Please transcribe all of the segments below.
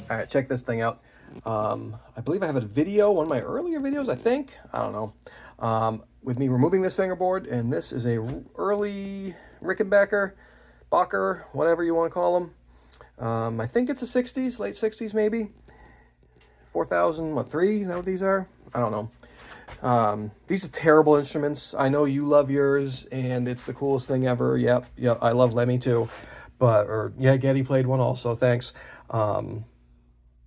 All right, check this thing out. I believe I have a video, one of my earlier videos, I think. I don't know. With me removing this fingerboard, and this is a early Rickenbacker, Bacher, whatever you want to call them. I think it's a 60s, late 60s maybe. 4000, what, 3? Is that what these are? I don't know. These are terrible instruments. I know you love yours, and it's the coolest thing ever. Yep, I love Lemmy too. Yeah, Getty played one also, thanks.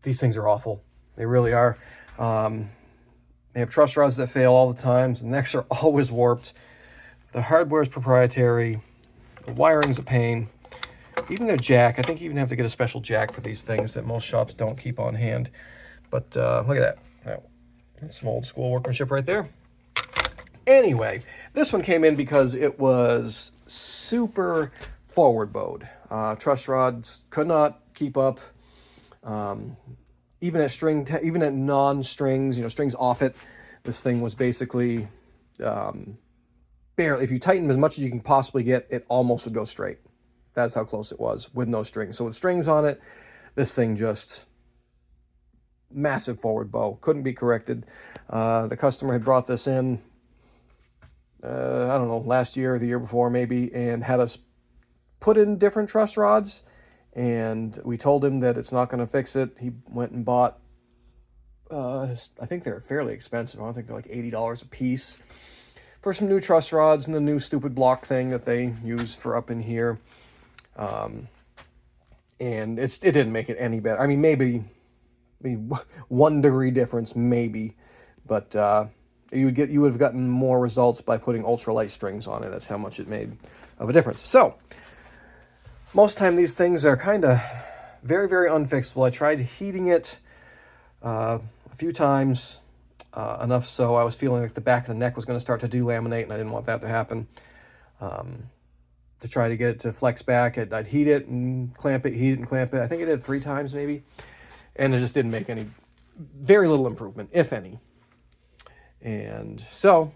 These things are awful. They really are. They have truss rods that fail all the time. The necks are always warped. The hardware is proprietary. The wiring's a pain. Even their jack, I think you even have to get a special jack for these things that most shops don't keep on hand. But look at that. That's some old school workmanship right there. Anyway, this one came in because it was super forward bowed. Truss rods could not keep up. Even at non-strings, strings off it, this thing was basically barely. If you tighten as much as you can possibly get, it almost would go straight. That's how close it was with no strings. So with strings on it, this thing just massive forward bow. Couldn't be corrected. The customer had brought this in, I don't know, last year or the year before maybe, and had us put in different truss rods. And we told him that it's not going to fix it. He went and bought, I think they're fairly expensive. I think they're like $80 a piece for some new truss rods and the new stupid block thing that they use for up in here. And it didn't make it any better. I mean, maybe 1 degree difference, maybe, but you would have gotten more results by putting ultralight strings on it. That's how much it made of a difference. So most time these things are kind of very, very unfixable. I tried heating it a few times, enough so I was feeling like the back of the neck was going to start to delaminate, and I didn't want that to happen. To try to get it to flex back, I'd heat it and clamp it, heat it and clamp it. I think I did 3 times maybe, and it just didn't make very little improvement, if any. And so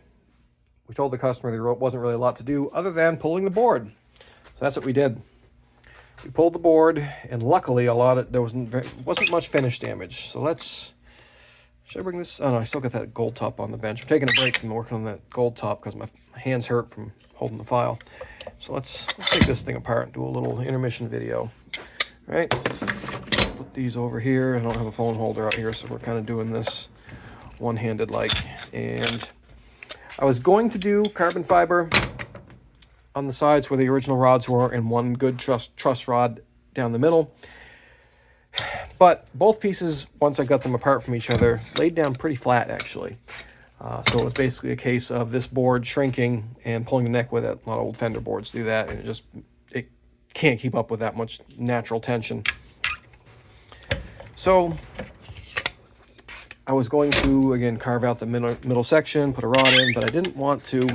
we told the customer there wasn't really a lot to do other than pulling the board. So that's what we did. We pulled the board, and luckily there wasn't much finish damage. So should I bring this? Oh no, I still got that gold top on the bench. I'm taking a break from working on that gold top because my hands hurt from holding the file. So let's take this thing apart and do a little intermission video. All right, put these over here. I don't have a phone holder out here, so we're kind of doing this one-handed like. And I was going to do carbon fiber on the sides where the original rods were, and one good truss rod down the middle. But both pieces, once I got them apart from each other, laid down pretty flat, actually. So it was basically a case of this board shrinking and pulling the neck with it. A lot of old Fender boards do that, and it can't keep up with that much natural tension. So I was going to, again, carve out the middle section, put a rod in, but I didn't want to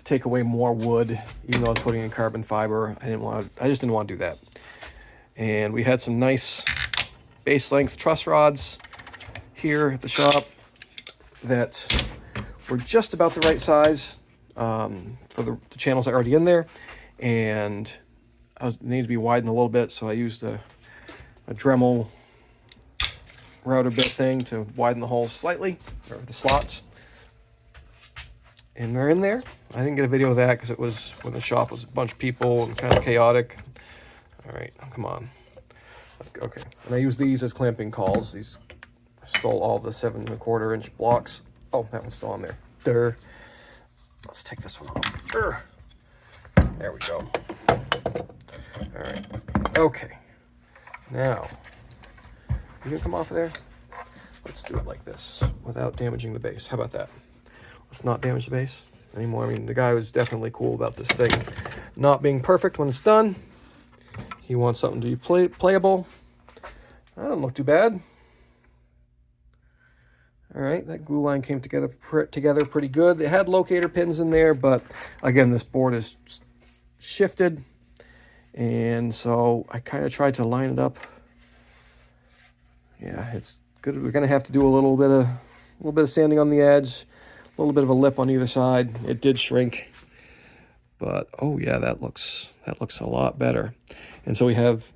take away more wood, even though I was putting in carbon fiber. I just didn't want to do that. And we had some nice base length truss rods here at the shop that were just about the right size for the channels that are already in there. And needed to be widened a little bit, so I used a Dremel router bit thing to widen the holes slightly, or the slots. And they're in there. I didn't get a video of that because it was when the shop was a bunch of people and kind of chaotic. All right, come on. Okay, and I use these as clamping calls. I stole all the 7¼ inch blocks. Oh, that one's still on there. Durr. Let's take this one off. Durr. There we go. All right. Okay. Now, you gonna come off of there? Let's do it like this without damaging the base. How about that? Let's not damage the base anymore. I mean, the guy was definitely cool about this thing not being perfect when it's done. He wants something to be playable. That doesn't look too bad. All right, that glue line came together pretty good. They had locator pins in there, but again, this board is shifted, and so I kind of tried to line it up. Yeah, it's good. We're gonna have to do a little bit of sanding on the edge, a little bit of a lip on either side. It did shrink, but oh yeah, that looks a lot better. And so we have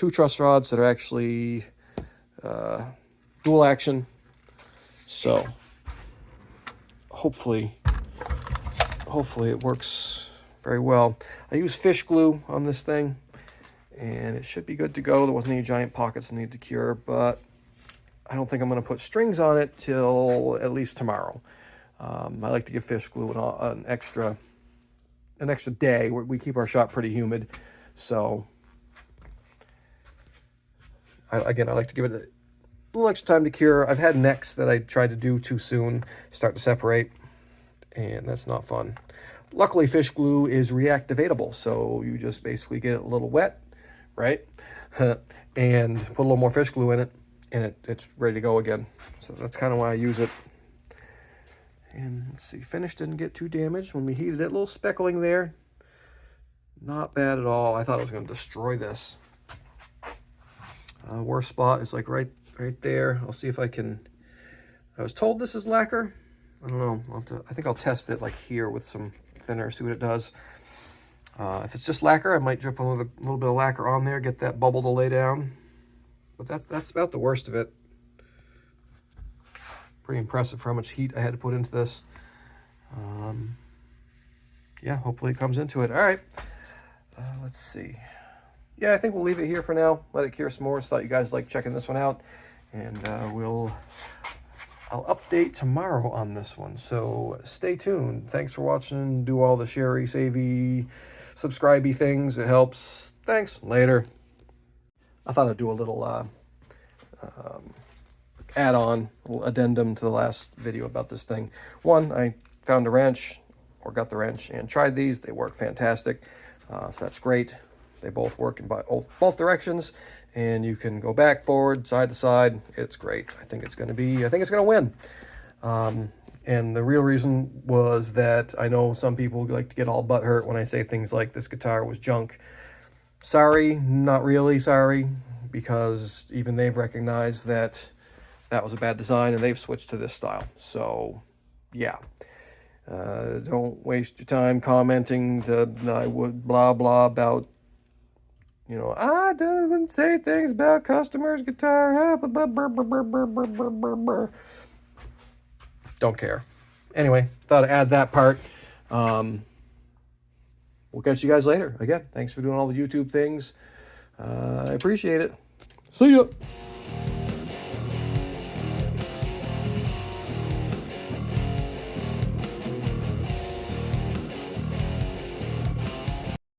2 truss rods that are actually dual action. So hopefully it works very well. I use fish glue on this thing, and it should be good to go. There wasn't any giant pockets that need to cure, but I don't think I'm going to put strings on it till at least tomorrow. I like to give fish glue an extra day. We keep our shop pretty humid, so I like to give it a little extra time to cure. I've had necks that I tried to do too soon start to separate, and that's not fun. Luckily, fish glue is reactivatable, so you just basically get it a little wet, right? And put a little more fish glue in it, and it's ready to go again. So that's kind of why I use it. And let's see, finish didn't get too damaged when we heated it. A little speckling there. Not bad at all. I thought I was going to destroy this. Worst spot is like right there. I'll see if I can. I was told this is lacquer. I don't know. I think I'll test it like here with some thinner, see what it does. If it's just lacquer, I might drip a little bit of lacquer on there, get that bubble to lay down. But that's about the worst of it. Pretty impressive for how much heat I had to put into this. Yeah, hopefully it comes into it. All right. Let's see. Yeah, I think we'll leave it here for now. Let it cure some more. Just thought you guys liked checking this one out. And I'll update tomorrow on this one. So stay tuned. Thanks for watching. Do all the sharey, savey, subscribey things. It helps. Thanks. Later. I thought I'd do a little add-on, a little addendum to the last video about this thing. One, I found a wrench, or got the wrench, and tried these. They work fantastic. So that's great. They both work in both directions, and you can go back, forward, side to side. It's great. I think it's going to win. And the real reason was that I know some people like to get all butthurt when I say things like this guitar was junk. Sorry, not really sorry, because even they've recognized that was a bad design, and they've switched to this style. So, yeah. Don't waste your time commenting I would blah blah about, you know, I don't say things about customers' guitar. Don't care. Anyway, thought I'd add that part. We'll catch you guys later. Again, thanks for doing all the YouTube things. I appreciate it. See ya.